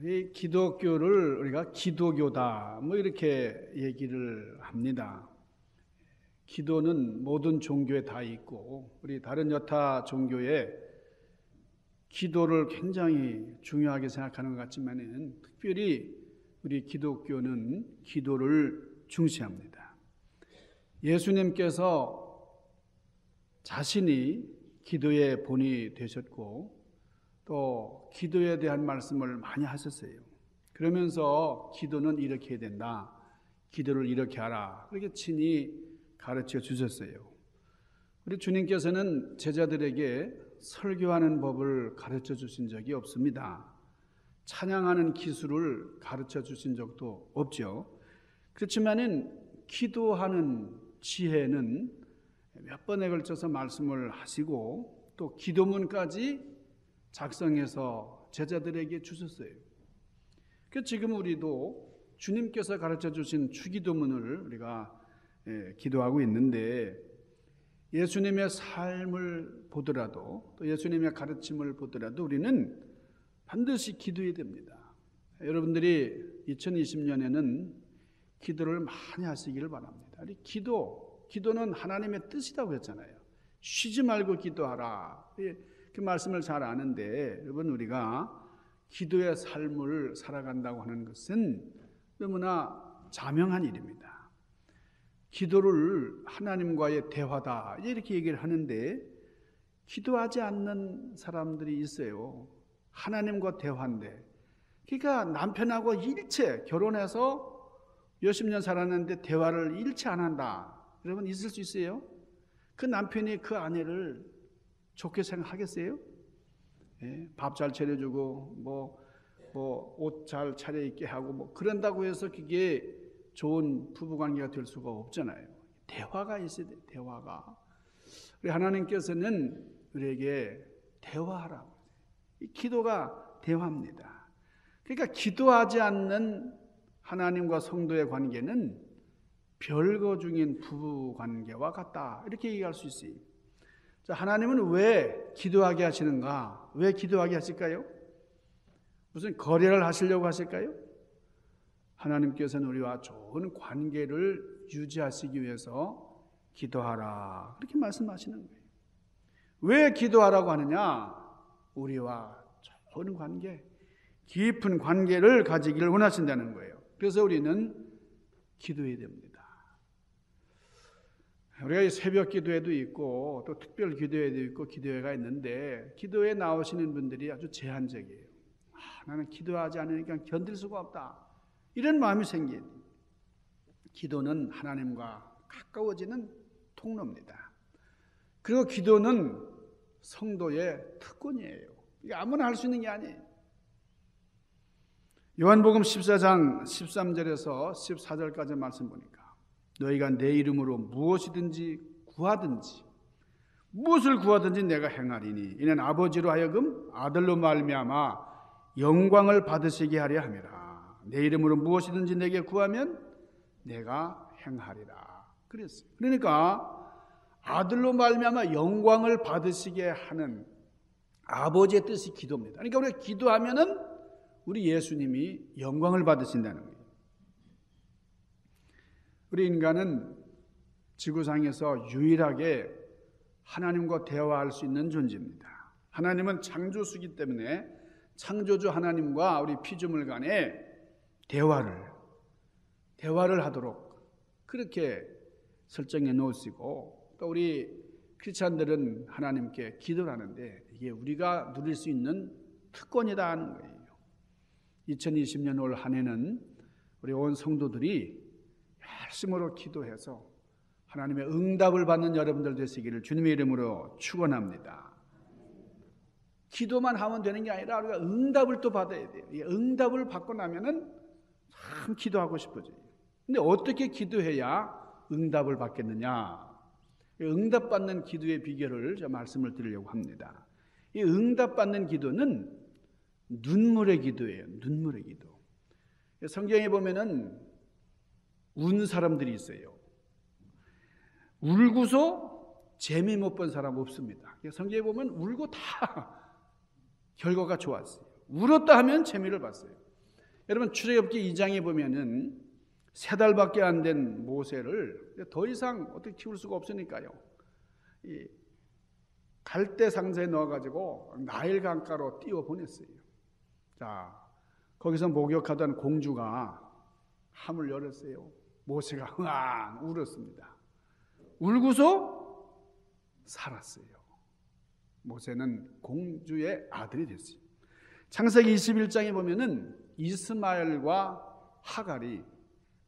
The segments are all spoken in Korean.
이 기독교를 우리가 기도교다 뭐 이렇게 얘기를 합니다. 기도는 모든 종교에 다 있고 우리 다른 여타 종교에 기도를 굉장히 중요하게 생각하는 것 같지만은 특별히 우리 기독교는 기도를 중시합니다. 예수님께서 자신이 기도의 본이 되셨고 또 기도에 대한 말씀을 많이 하셨어요. 그러면서 기도는 이렇게 해야 된다. 기도를 이렇게 하라. 그렇게 친히 가르쳐 주셨어요. 우리 주님께서는 제자들에게 설교하는 법을 가르쳐 주신 적이 없습니다. 찬양하는 기술을 가르쳐 주신 적도 없죠. 그렇지만은 기도하는 지혜는 몇 번에 걸쳐서 말씀을 하시고 또 기도문까지 작성해서 제자들에게 주셨어요. 그래서 지금 우리도 주님께서 가르쳐 주신 주기도문을 우리가 기도하고 있는데 예수님의 삶을 보더라도 또 예수님의 가르침을 보더라도 우리는 반드시 기도해야 됩니다. 여러분들이 2020년에는 기도를 많이 하시기를 바랍니다. 기도는 하나님의 뜻이라고 했잖아요. 쉬지 말고 기도하라. 그 말씀을 잘 아는데 여러분 우리가 기도의 삶을 살아간다고 하는 것은 너무나 자명한 일입니다. 기도를 하나님과의 대화다 이렇게 얘기를 하는데 기도하지 않는 사람들이 있어요. 하나님과 대화인데 그러니까 남편하고 일체 결혼해서 몇십 년 살았는데 대화를 일체 안 한다. 여러분 있을 수 있어요? 그 남편이 그 아내를 좋게 생각하겠어요? 밥 잘 차려주고 옷 잘 차려입게 하고 그런다고 해서 그게 좋은 부부관계가 될 수가 없잖아요. 대화가 있어야 돼요. 대화가. 우리 하나님께서는 우리에게 대화하라고. 이 기도가 대화입니다. 그러니까 기도하지 않는 하나님과 성도의 관계는 별거 중인 부부관계와 같다. 이렇게 얘기할 수 있어요. 자, 하나님은 왜 기도하게 하시는가? 왜 기도하게 하실까요? 무슨 거래를 하시려고 하실까요? 하나님께서는 우리와 좋은 관계를 유지하시기 위해서 기도하라. 그렇게 말씀하시는 거예요. 왜 기도하라고 하느냐? 우리와 좋은 관계, 깊은 관계를 가지기를 원하신다는 거예요. 그래서 우리는 기도해야 됩니다. 우리가 새벽 기도회도 있고 또 특별 기도회도 있고 기도회가 있는데 기도회에 나오시는 분들이 아주 제한적이에요. 나는 기도하지 않으니까 견딜 수가 없다. 이런 마음이 생긴. 기도는 하나님과 가까워지는 통로입니다. 그리고 기도는 성도의 특권이에요. 이게 아무나 할 수 있는 게 아니에요. 요한복음 14장 13절에서 14절까지 말씀 보니까 너희가 내 이름으로 무엇이든지 구하든지 무엇을 구하든지 내가 행하리니 이는 아버지로 하여금 아들로 말미암아 영광을 받으시게 하려 함이라. 내 이름으로 무엇이든지 내게 구하면 내가 행하리라. 그랬어요. 그러니까 아들로 말미암아 영광을 받으시게 하는 아버지의 뜻이 기도입니다. 그러니까 우리가 기도하면은 우리 예수님이 영광을 받으신다는 거예요. 우리 인간은 지구상에서 유일하게 하나님과 대화할 수 있는 존재입니다. 하나님은 창조주이기 때문에 창조주 하나님과 우리 피조물 간에 대화를 하도록 그렇게 설정해 놓으시고 또 우리 크리스찬들은 하나님께 기도를 하는데 이게 우리가 누릴 수 있는 특권이다 하는 거예요. 2020년 올 한 해는 우리 온 성도들이 열심으로 기도해서 하나님의 응답을 받는 여러분들 되시기를 주님의 이름으로 축원합니다. 기도만 하면 되는 게 아니라 우리가 응답을 또 받아야 돼요. 이 응답을 받고 나면은 참 기도하고 싶어져요. 근데 어떻게 기도해야 응답을 받겠느냐? 응답받는 기도의 비결을 제가 말씀을 드리려고 합니다. 이 응답받는 기도는 눈물의 기도예요. 눈물의 기도. 성경에 보면은 운 사람들이 있어요. 울고서 재미 못 본 사람 없습니다. 성경에 보면 울고 다 결과가 좋았어요. 울었다 하면 재미를 봤어요. 여러분 출애굽기 2장에 보면은 3달밖에 안 된 모세를 더 이상 어떻게 키울 수가 없으니까요. 이 갈대 상자에 넣어가지고 나일 강가로 띄워 보냈어요. 자, 거기서 목욕하던 공주가 함을 열었어요. 모세가 흥 울었습니다. 울고서 살았어요. 모세는 공주의 아들이 됐어요. 창세기 21장에 보면은 이스마엘과 하갈이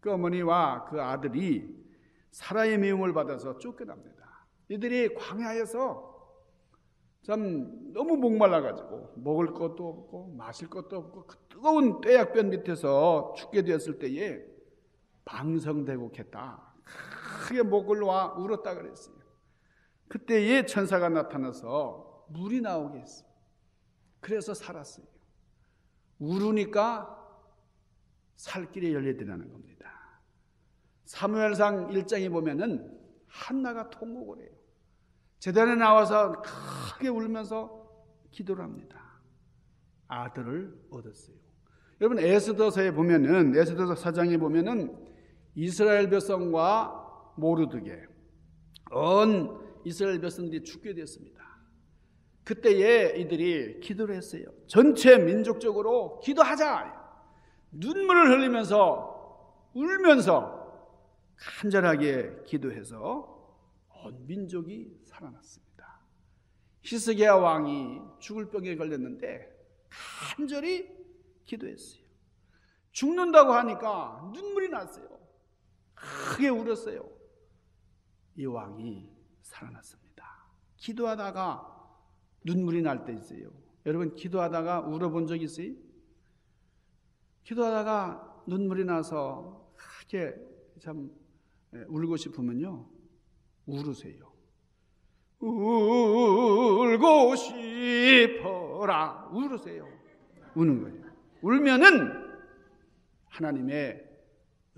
그 어머니와 그 아들이 사라의 미움을 받아서 쫓겨납니다. 이들이 광야에서 참 너무 목말라가지고 먹을 것도 없고 마실 것도 없고 그 뜨거운 떼약변 밑에서 죽게 되었을 때에 방성대곡했다. 크게 목을 놓아 울었다 그랬어요. 그때에 천사가 나타나서 물이 나오게 했어요. 그래서 살았어요. 울으니까 살 길이 열리더라는 겁니다. 사무엘상 1장에 보면은 한나가 통곡을 해요. 제단에 나와서 크게 울면서 기도를 합니다. 아들을 얻었어요. 여러분 에스더서에 보면은 에스더서 4장에 보면은 이스라엘 백성과 모르드게 온 이스라엘 백성들이 죽게 됐습니다. 그때에 이들이 기도를 했어요. 전체 민족적으로 기도하자. 눈물을 흘리면서 울면서 간절하게 기도해서 온 민족이 살아났습니다. 히스기야 왕이 죽을 병에 걸렸는데 간절히 기도했어요. 죽는다고 하니까 눈물이 났어요. 크게 울었어요. 이 왕이 살아났습니다. 기도하다가 눈물이 날 때 있어요. 여러분 기도하다가 울어본 적 있어요? 기도하다가 눈물이 나서 크게 참 울고 싶으면요 울으세요. 울고 싶어라 울으세요. 우는 거예요. 울면은 하나님의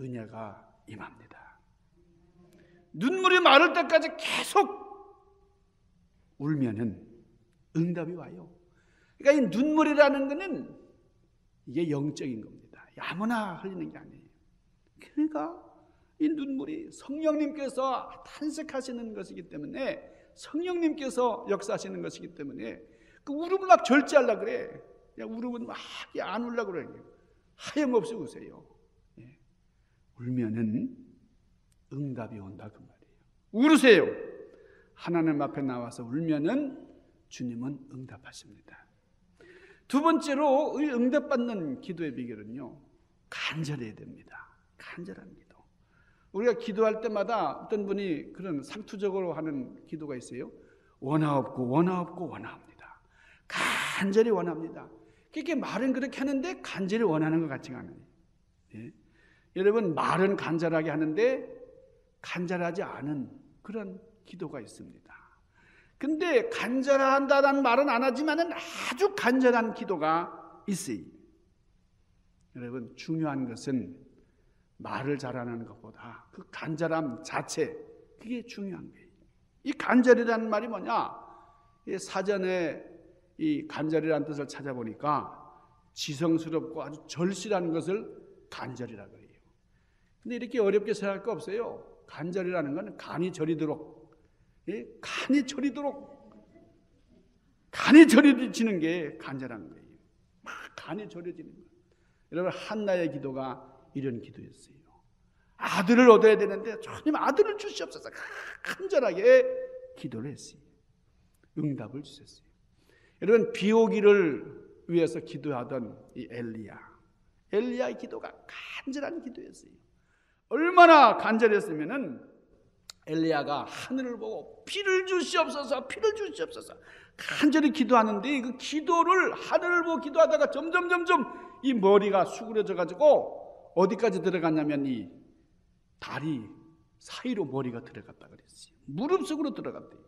은혜가 임합니다. 눈물이 마를 때까지 계속 울면은 응답이 와요. 그러니까 이 눈물이라는 것은 이게 영적인 겁니다. 아무나 흘리는 게 아니에요. 그러니까 이 눈물이 성령님께서 탄식하시는 것이기 때문에 성령님께서 역사하시는 것이기 때문에 그 울음을 막 절제하려고 그래. 울음은 막 안 울려고 그래. 하염없이 우세요. 울면은 응답이 온다 그 말이에요. 울으세요. 하나님 앞에 나와서 울면은 주님은 응답하십니다. 두 번째로 응답받는 기도의 비결은요 간절해야 됩니다. 간절한 기도. 우리가 기도할 때마다 어떤 분이 그런 상투적으로 하는 기도가 있어요. 원하옵고 원하옵고 원합니다. 간절히 원합니다. 그렇게 말은 그렇게 하는데 간절히 원하는 것 같지가 않아요. 예? 여러분 말은 간절하게 하는데 간절하지 않은 그런 기도가 있습니다. 근데 간절한다는 말은 안 하지만은 아주 간절한 기도가 있어요. 여러분 중요한 것은 말을 잘하는 것보다 그 간절함 자체 그게 중요한 거예요. 이 간절이라는 말이 뭐냐? 사전에 이 간절이라는 뜻을 찾아보니까 지성스럽고 아주 절실한 것을 간절이라고 해요. 근데 이렇게 어렵게 생각할 거 없어요. 간절이라는 건 간이 저리도록 간이 저려지는 게 간절한 거예요. 막 간이 저려지는 거예요. 여러분 한나의 기도가 이런 기도였어요. 아들을 얻어야 되는데 주님 아들을 주시옵소서 간절하게 기도를 했어요. 응답을 주셨어요. 여러분 비 오기를 위해서 기도하던 이 엘리야의 기도가 간절한 기도였어요. 얼마나 간절했으면은 엘리야가 하늘을 보고 비를 주시옵소서 비를 주시옵소서 간절히 기도하는데 그 기도를 하늘을 보고 기도하다가 점점 이 머리가 수그러져 가지고 어디까지 들어갔냐면 이 다리 사이로 머리가 들어갔다 그랬어요. 무릎 속으로 들어갔대요.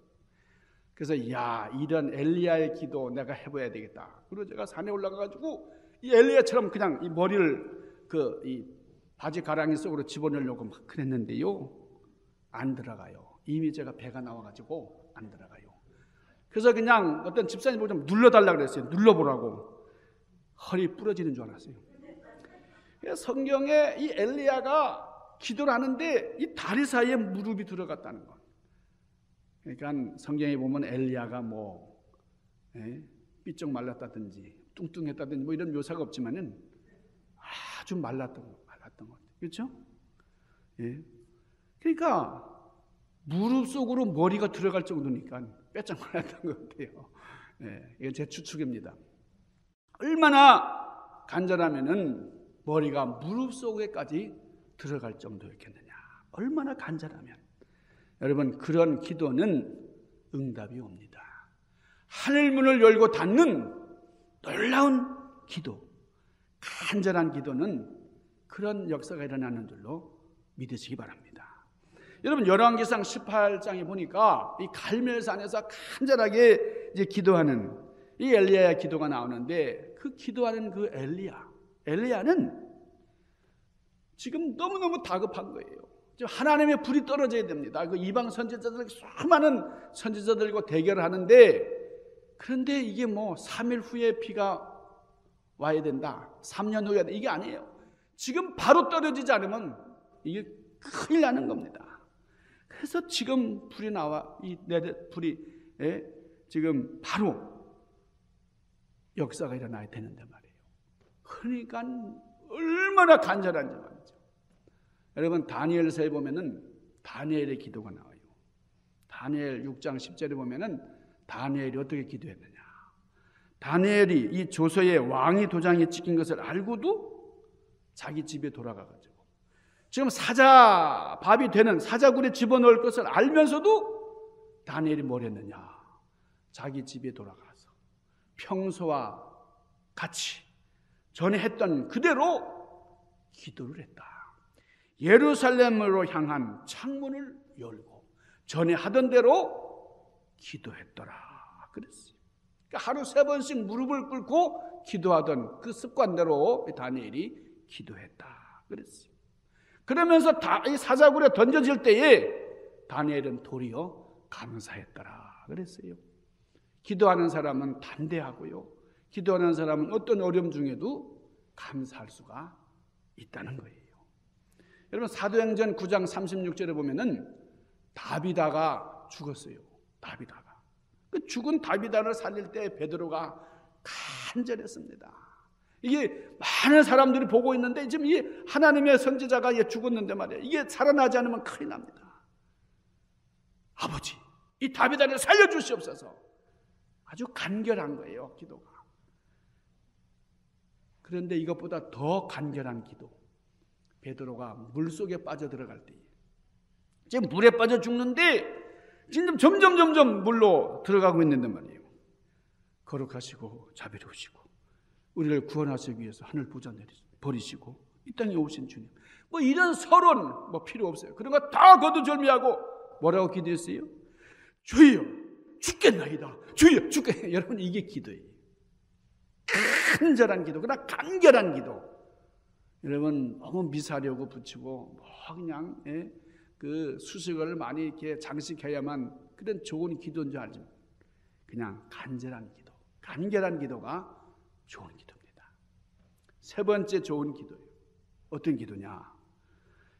그래서 이런 엘리야의 기도 내가 해봐야 되겠다. 그리고 제가 산에 올라가 가지고 이 엘리야처럼 그냥 이 머리를 이 바지 가랑이 속으로 집어넣으려고 막 그랬는데요. 안 들어가요. 이미 제가 배가 나와가지고 안 들어가요. 그래서 그냥 어떤 집사님 보고 좀 눌러달라고 그랬어요. 눌러보라고. 허리 부러지는 줄 알았어요. 성경에 이 엘리야가 기도를 하는데 이 다리 사이에 무릎이 들어갔다는 거. 그러니까 성경에 보면 엘리야가 삐쩍 말랐다든지 뚱뚱했다든지 이런 묘사가 없지만은 아주 말랐던 것 같아요. 그렇죠? 예. 그러니까 무릎 속으로 머리가 들어갈 정도니까 빼짝 말랐던 것 같아요. 예. 이건 제 추측입니다. 얼마나 간절하면은 머리가 무릎 속에까지 들어갈 정도였겠느냐. 얼마나 간절하면. 여러분, 그런 기도는 응답이 옵니다. 하늘문을 열고 닫는 놀라운 기도, 간절한 기도는 그런 역사가 일어나는 줄로 믿으시기 바랍니다. 여러분, 열왕기상 18장에 보니까 이 갈멜산에서 간절하게 이제 기도하는 이 엘리야의 기도가 나오는데, 그 기도하는 그 엘리야는 지금 너무너무 다급한 거예요. 지금 하나님의 불이 떨어져야 됩니다. 그 이방 선지자들, 수많은 선지자들과 대결을 하는데, 그런데 이게 3일 후에 비가 와야 된다, 3년 후에 이게 아니에요. 지금 바로 떨어지지 않으면 이게 큰일 나는 겁니다. 그래서 지금 불이 나와, 불이 지금 바로 역사가 일어나야 되는데 말이에요. 그러니까 얼마나 간절한지 말이죠. 여러분, 다니엘서에 보면은 다니엘의 기도가 나와요. 다니엘 6장 10절에 보면은 다니엘이 어떻게 기도했느냐. 다니엘이 이 조서에 왕이 도장에 찍힌 것을 알고도 자기 집에 돌아가가지고 지금 밥이 되는 사자굴에 집어넣을 것을 알면서도 다니엘이 뭘 했느냐. 자기 집에 돌아가서 평소와 같이 전에 했던 그대로 기도를 했다. 예루살렘으로 향한 창문을 열고 전에 하던 대로 기도했더라 그랬어요. 그러니까 하루 3번씩 무릎을 꿇고 기도하던 그 습관대로 다니엘이 기도했다 그랬어요. 그러면서 이 사자굴에 던져질 때에 다니엘은 도리어 감사했더라 그랬어요. 기도하는 사람은 담대하고요, 기도하는 사람은 어떤 어려움 중에도 감사할 수가 있다는 거예요. 여러분, 사도행전 9장 36절에 보면은 다비다가 죽었어요. 다비다가. 그 죽은 다비다를 살릴 때 베드로가 간절했습니다. 이게 많은 사람들이 보고 있는데 지금 이 하나님의 선지자가 죽었는데 말이에요. 이게 살아나지 않으면 큰일 납니다. 아버지, 이 다비다를 살려주시옵소서. 아주 간결한 거예요, 기도가. 그런데 이것보다 더 간결한 기도. 베드로가 물속에 빠져들어갈 때, 지금 물에 빠져 죽는데 지금 점점 물로 들어가고 있는데 말이에요. 거룩하시고 자비로우시고 우리를 구원하시기 위해서 하늘 보좌 버리시고 이 땅에 오신 주님, 이런 서론 필요 없어요. 그런 거 다 거두절미하고 뭐라고 기도했어요? 주여 죽겠나이다. 주여 죽겠나이다. 여러분, 이게 기도예요. 간절한 기도, 그러나 간결한 기도. 여러분, 너무 미사려고 붙이고 그냥 그 수식어를 많이 이렇게 장식해야만 그런 좋은 기도인 줄 알지만 그냥 간절한 기도, 간결한 기도가 좋은 기도입니다. 3번째 좋은 기도예요. 어떤 기도냐?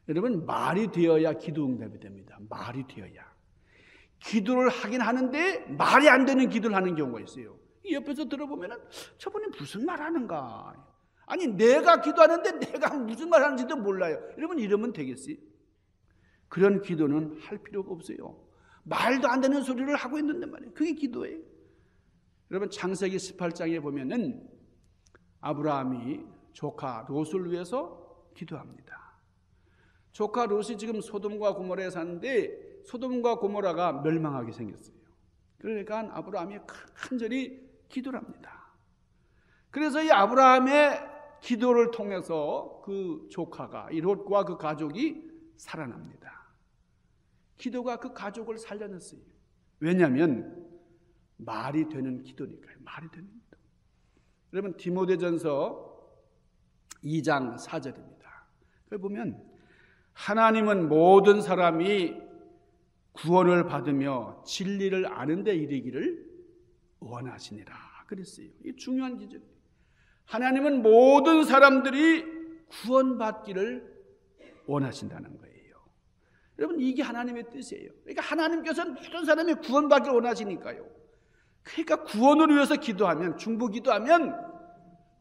여러분, 말이 되어야 기도 응답이 됩니다. 말이 되어야. 기도를 하긴 하는데 말이 안 되는 기도를 하는 경우가 있어요. 옆에서 들어보면은 저분이 무슨 말 하는가? 아니, 내가 기도하는데 내가 무슨 말 하는지도 몰라요. 여러분, 이러면 되겠어요? 그런 기도는 할 필요가 없어요. 말도 안 되는 소리를 하고 있는데 말이에요. 그게 기도예요. 여러분, 창세기 18장에 보면은 아브라함이 조카 롯을 위해서 기도합니다. 조카 롯이 지금 소돔과 고모라에 사는데 소돔과 고모라가 멸망하게 생겼어요. 그러니까 아브라함이 간절히 기도를 합니다. 그래서 이 아브라함의 기도를 통해서 그 조카가, 이 롯과 그 가족이 살아납니다. 기도가 그 가족을 살려냈어요. 왜냐하면 말이 되는 기도니까요. 말이 되는 기도. 여러분, 디모데전서 2장 4절입니다. 그걸 보면 하나님은 모든 사람이 구원을 받으며 진리를 아는 데 이르기를 원하시니라 그랬어요. 이 중요한 기절이에요. 하나님은 모든 사람들이 구원받기를 원하신다는 거예요. 여러분, 이게 하나님의 뜻이에요. 그러니까 하나님께서는 모든 사람이 구원받기를 원하시니까요. 그러니까 구원을 위해서 기도하면, 중보 기도하면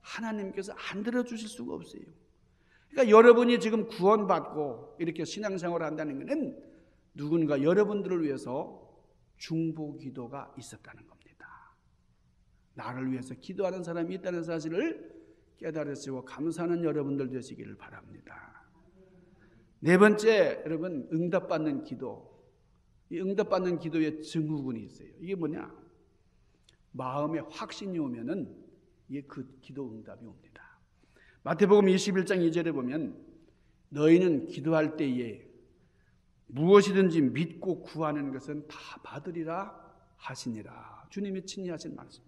하나님께서 안 들어주실 수가 없어요. 그러니까 여러분이 지금 구원받고 이렇게 신앙생활을 한다는 것은 누군가 여러분들을 위해서 중보 기도가 있었다는 겁니다. 나를 위해서 기도하는 사람이 있다는 사실을 깨달으시고 감사하는 여러분들 되시기를 바랍니다. 네 번째, 여러분, 응답받는 기도. 이 응답받는 기도의 증후군이 있어요. 이게 뭐냐? 마음에 확신이 오면은 이게 그 기도 응답이 옵니다. 마태복음 21장 2절에 보면 너희는 기도할 때에 무엇이든지 믿고 구하는 것은 다 받으리라 하시니라. 주님이 친히 하신 말씀.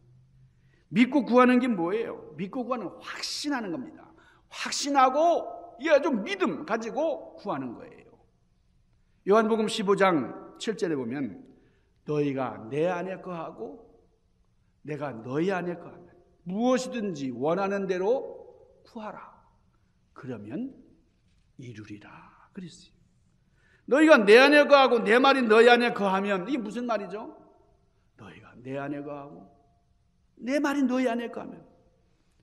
믿고 구하는 게 뭐예요? 믿고 구하는 확신하는 겁니다. 확신하고 이 아주 믿음 가지고 구하는 거예요. 요한복음 15장 7절에 보면 너희가 내 안에 거하고 내가 너희 안에 거하면 무엇이든지 원하는 대로 구하라. 그러면 이루리라 그랬어요. 너희가 내 안에 거하고 내 말이 너희 안에 거하면 이게 무슨 말이죠? 너희가 내 안에 거하고 내 말이 너희 안에 거하면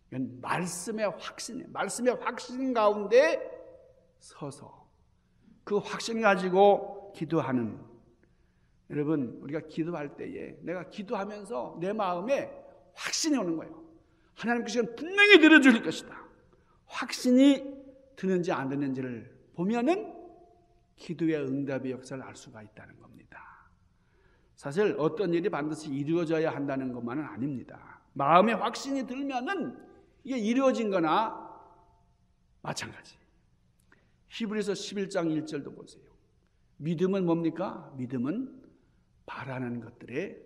이건 말씀의 확신이에요. 말씀의 확신 가운데 서서 그 확신 가지고 기도하는, 여러분, 우리가 기도할 때에 내가 기도하면서 내 마음에 확신이 오는 거예요. 하나님께서는 분명히 들어줄 것이다. 확신이 드는지 안 드는지를 보면은 기도의 응답의 역사를 알 수가 있다는 겁니다. 사실 어떤 일이 반드시 이루어져야 한다는 것만은 아닙니다. 마음에 확신이 들면은 이게 이루어진 거나 마찬가지. 히브리서 11장 1절도 보세요. 믿음은 뭡니까? 믿음은 바라는 것들의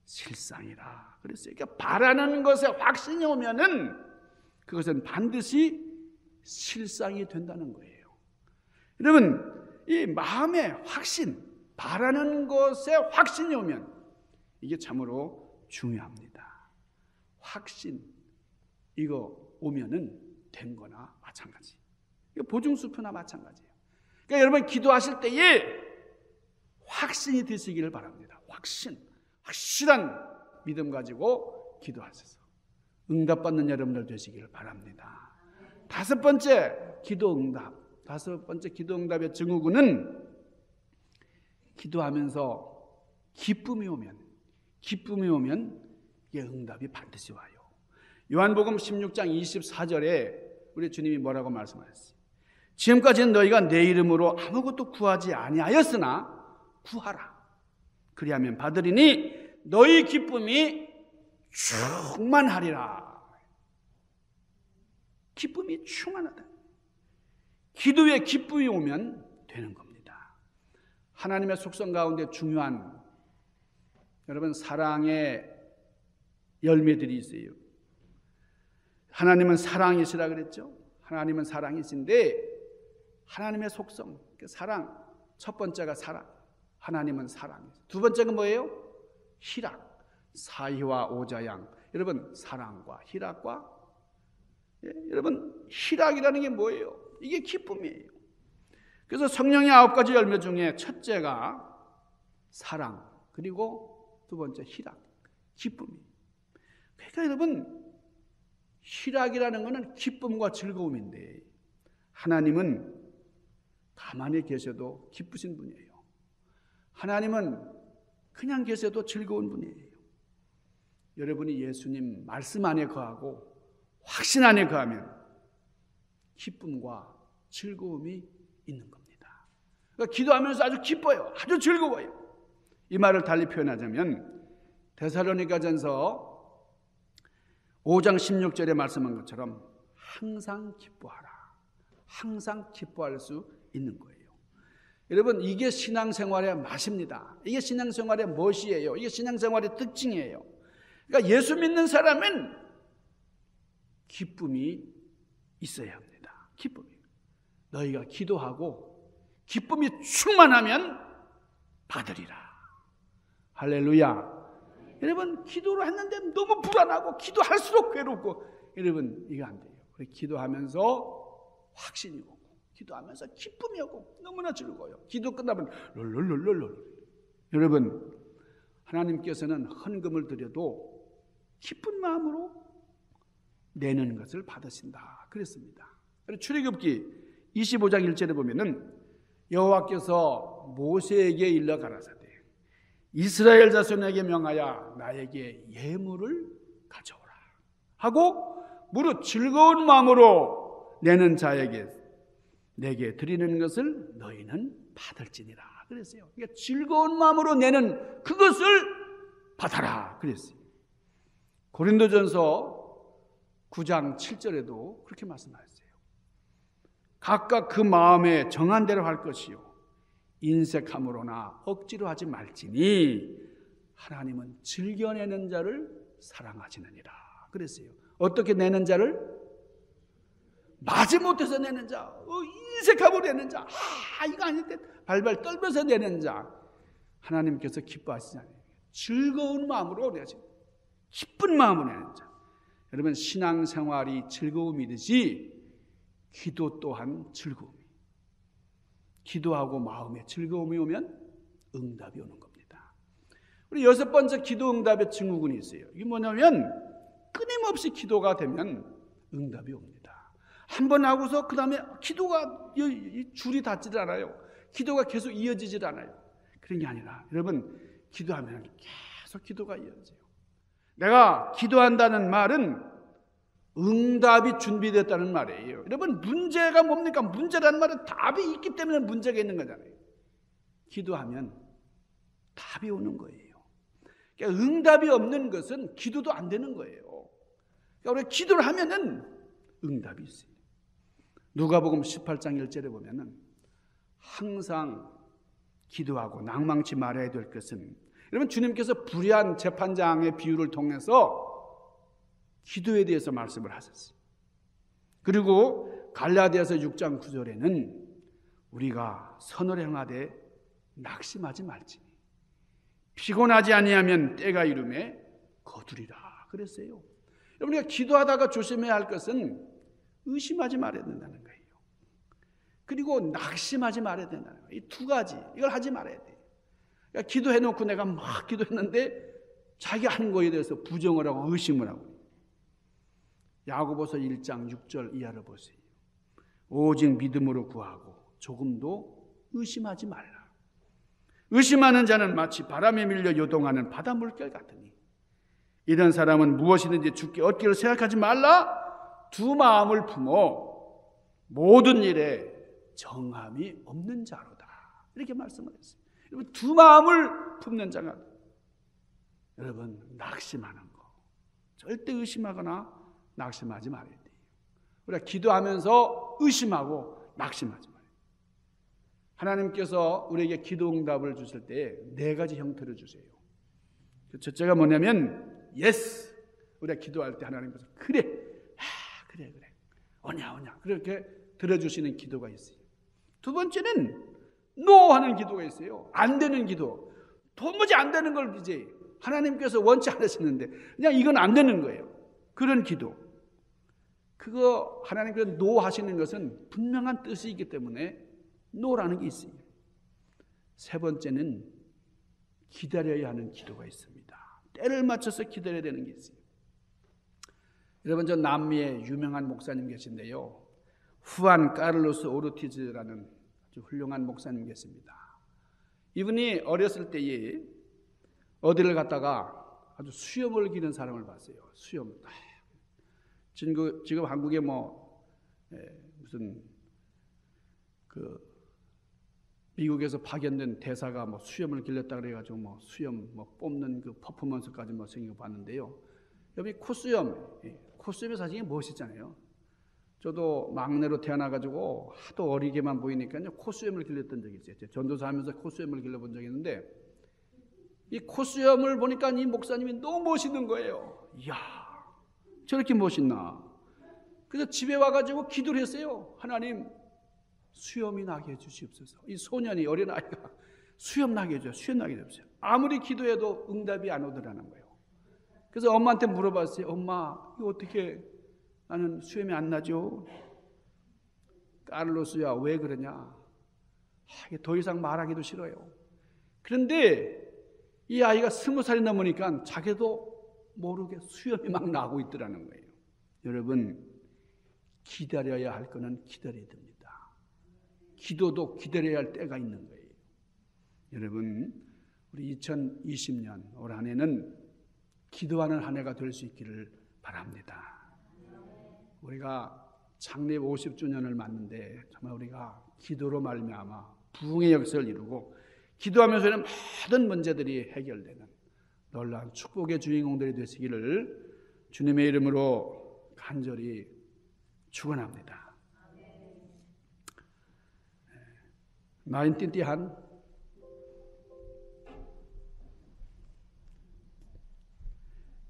실상이라 그랬어요. 그러니까 바라는 것에 확신이 오면은 그것은 반드시 실상이 된다는 거예요. 여러분, 이 마음의 확신, 바라는 것에 확신이 오면 이게 참으로 중요합니다. 확신, 이거 오면은 된 거나 마찬가지. 이거 보증수표나 마찬가지예요. 그러니까 여러분 기도하실 때에 확신이 드시기를 바랍니다. 확실한 믿음 가지고 기도하셔서 응답받는 여러분들 되시기를 바랍니다. 다섯 번째 기도 응답의 증후군은 기도하면서 기쁨이 오면 이게 응답이 반드시 와요. 요한복음 16장 24절에 우리 주님이 뭐라고 말씀하셨어요? 지금까지는 너희가 내 이름으로 아무것도 구하지 아니하였으나 구하라. 그리하면 받으리니 너희 기쁨이 충만하리라. 기쁨이 충만하다. 기도에 기쁨이 오면 되는 겁니다. 하나님의 속성 가운데 중요한, 여러분, 사랑의 열매들이 있어요. 하나님은 사랑이시라 그랬죠. 하나님은 사랑이신데 하나님의 속성, 사랑, 첫 번째가 사랑, 하나님은 사랑이에요. 두 번째가 뭐예요? 희락, 사희와 오자양. 여러분, 사랑과 희락과, 여러분, 희락이라는 게 뭐예요? 이게 기쁨이에요. 그래서 성령의 9가지 열매 중에 첫째가 사랑, 그리고 두 번째 희락, 기쁨이에요. 그러니까 여러분, 희락이라는 것은 기쁨과 즐거움인데 하나님은 가만히 계셔도 기쁘신 분이에요. 하나님은 그냥 계셔도 즐거운 분이에요. 여러분이 예수님 말씀 안에 거하고 확신 안에 거하면 기쁨과 즐거움이 있는 겁니다. 그러니까 기도하면서 아주 기뻐요. 아주 즐거워요. 이 말을 달리 표현하자면 데살로니가전서 5장 16절에 말씀한 것처럼 항상 기뻐하라. 항상 기뻐할 수 있는 거예요. 여러분, 이게 신앙생활의 맛입니다. 이게 신앙생활의 멋이에요. 이게 신앙생활의 특징이에요. 그러니까 예수 믿는 사람은 기쁨이 있어야 합니다. 기쁨이. 너희가 기도하고 기쁨이 충만하면 받으리라. 할렐루야. 여러분, 기도를 했는데 너무 불안하고 기도할수록 괴롭고 여러분 이거 안 돼요. 우리 기도하면서 확신이 오고 기도하면서 기쁨이 오고 너무나 즐거워요. 기도 끝나면 롤롤롤롤. 여러분 하나님께서는 헌금을 드려도 기쁜 마음으로 내는 것을 받으신다 그랬습니다. 출애굽기 25장 1절에 보면은 여호와께서 모세에게 일러 가라사대 이스라엘 자손에게 명하여 나에게 예물을 가져오라 하고 무릇 즐거운 마음으로 내는 자에게 내게 드리는 것을 너희는 받을지니라 그랬어요. 그러니까 즐거운 마음으로 내는 그것을 받아라 그랬어요. 고린도전서 9장 7절에도 그렇게 말씀하셨어요. 각각 그 마음에 정한 대로 할 것이요 인색함으로나 억지로 하지 말지니 하나님은 즐겨내는 자를 사랑하시느니라 그랬어요. 어떻게 내는 자를? 마지못해서 내는 자, 인색함으로 내는 자, 이거 아닐 때 발발 떨면서 내는 자 하나님께서 기뻐하시지 않아요. 즐거운 마음으로 내지, 기쁜 마음으로 내는 자. 여러분 신앙생활이 즐거움이듯이 기도 또한 즐거움이. 기도하고 마음에 즐거움이 오면 응답이 오는 겁니다. 우리 여섯 번째 기도 응답의 증후군이 있어요. 이게 뭐냐면 끊임없이 기도가 되면 응답이 옵니다. 한 번 하고서 그 다음에 기도가 줄이 닿질 않아요. 기도가 계속 이어지질 않아요. 그런 게 아니라 여러분 기도하면 계속 기도가 이어져요. 내가 기도한다는 말은 응답이 준비됐다는 말이에요. 여러분 문제가 뭡니까? 문제라는 말은 답이 있기 때문에 문제가 있는 거잖아요. 기도하면 답이 오는 거예요. 그러니까 응답이 없는 것은 기도도 안 되는 거예요. 그러니까 우리가 기도를 하면은 응답이 있어요. 누가복음 18장 1절에 보면은 항상 기도하고 낭망치 말아야 될 것은 여러분 주님께서 불의한 재판장의 비유를 통해서 기도에 대해서 말씀을 하셨어요. 그리고 갈라디아서 6장 9절에는 우리가 선을 행하되 낙심하지 말지니 피곤하지 아니하면 때가 이름에 거두리라 그랬어요. 여러분 우리가 기도하다가 조심해야 할 것은 의심하지 말아야 된다는 거예요. 그리고 낙심하지 말아야 된다는 거예요. 이 두 가지 이걸 하지 말아야 돼요. 그러니까 기도해놓고 내가 막 기도했는데 자기 하는 거에 대해서 부정을 하고 의심을 하고. 야고보서 1장 6절 이하를 보세요. 오직 믿음으로 구하고 조금도 의심하지 말라. 의심하는 자는 마치 바람에 밀려 요동하는 바다 물결 같으니 이런 사람은 무엇이든지 주께 얻기를 생각하지 말라. 두 마음을 품어 모든 일에 정함이 없는 자로다. 이렇게 말씀을 했어요. 여러분 두 마음을 품는 자가 여러분 낙심하는 거 절대 의심하거나 낙심하지 말아야 돼요. 우리가 기도하면서 의심하고 낙심하지 말아요. 하나님께서 우리에게 기도 응답을 주실 때 네 가지 형태를 주세요. 첫째가 뭐냐면 예스. 우리가 기도할 때 하나님께서 그래 오냐 그렇게 들어주시는 기도가 있어요. 두 번째는 노 하는 기도가 있어요. 안 되는 기도. 도무지 안 되는 걸 이제 하나님께서 원치 않으시는데 그냥 이건 안 되는 거예요. 그런 기도. 그거 하나님께서 노 하시는 것은 분명한 뜻이 있기 때문에 노라는 게 있어요. 세 번째는 기다려야 하는 기도가 있습니다. 때를 맞춰서 기다려야 되는 게 있어요. 여러분 저 남미에 유명한 목사님 계신데요. 후안 카를로스 오르티즈라는 아주 훌륭한 목사님 계십니다. 이분이 어렸을 때에 어디를 갔다가 아주 수염을 기른 사람을 봤어요. 수염. 지금 한국에 무슨 미국에서 파견된 대사가 수염을 길렀다 그래가지고 수염 뽑는 그 퍼포먼스까지 생겨봤는데요. 여기 코수염이 사실 멋있잖아요. 저도 막내로 태어나가지고 하도 어리게만 보이니까요 코수염을 길렀던 적이 있어요. 전도사 하면서 코수염을 길러본 적이 있는데 이 코수염을 보니까 이 목사님이 너무 멋있는 거예요. 이야 저렇게 멋있나. 그래서 집에 와가지고 기도를 했어요. 하나님 수염이 나게 해주시옵소서. 이 소년이 어린아이가 수염 나게 해줘요. 수염 나게 해주세요. 아무리 기도해도 응답이 안 오더라는 거예요. 그래서 엄마한테 물어봤어요. 엄마 이거 어떻게 나는 수염이 안 나죠. 까를로스야, 왜 그러냐? 더 이상 말하기도 싫어요. 그런데 이 아이가 20살이 넘으니까 자기도 모르게 수염이 막 나고 있더라는 거예요. 여러분, 기다려야 할 거는 기다려야 됩니다. 기도도 기다려야 할 때가 있는 거예요. 여러분, 우리 2020년 올 한 해는 기도하는 한 해가 될 수 있기를 바랍니다. 우리가 창립 50주년을 맞는데 정말 우리가 기도로 말미암아 부흥의 역사를 이루고 기도하면서는 모든 문제들이 해결되는 놀라운 축복의 주인공들이 되시기를 주님의 이름으로 간절히 축원합니다. 나인틴티한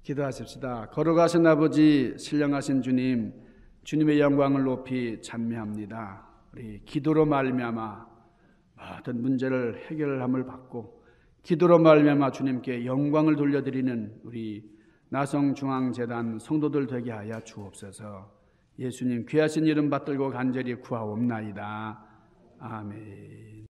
기도하십시다. 걸어가신 아버지, 신령하신 주님, 주님의 영광을 높이 찬미합니다. 우리 기도로 말미암아 모든 문제를 해결함을 받고 기도로 말미암아 주님께 영광을 돌려드리는 우리 나성중앙재단 성도들 되게 하여 주옵소서. 예수님 귀하신 이름 받들고 간절히 구하옵나이다. 아멘.